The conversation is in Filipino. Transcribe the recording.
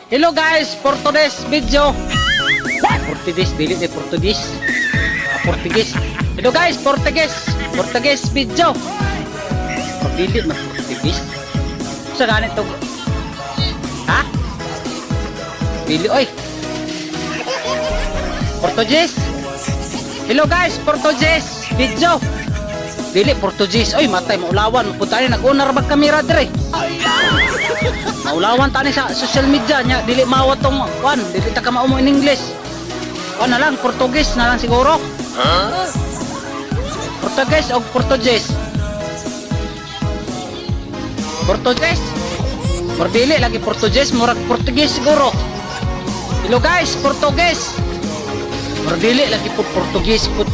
Hello guys, for today's video. Portuguese, dili ni Portuguese. Portuguese. Hello guys, Portuguese video. Dili mas Portuguese. Sa ganit to. Ha? Dili oy. Portuguese. Hello guys, Portuguese video. Dili Portuguese. Oy, matay maulawan, mapunta ni nag-unar mag kamera dire. Maulawan tani sa social media nya, dili mawat tong kwan, dili ta ka maumo in English. Kwan na lang Portuguese na lang siguro. Portuguese o Portuguese. Portuguese. Mordili lagi Portuguese, murag Portuguese siguro. Hello guys, Portuguese. Mordili lagi po Portuguese put.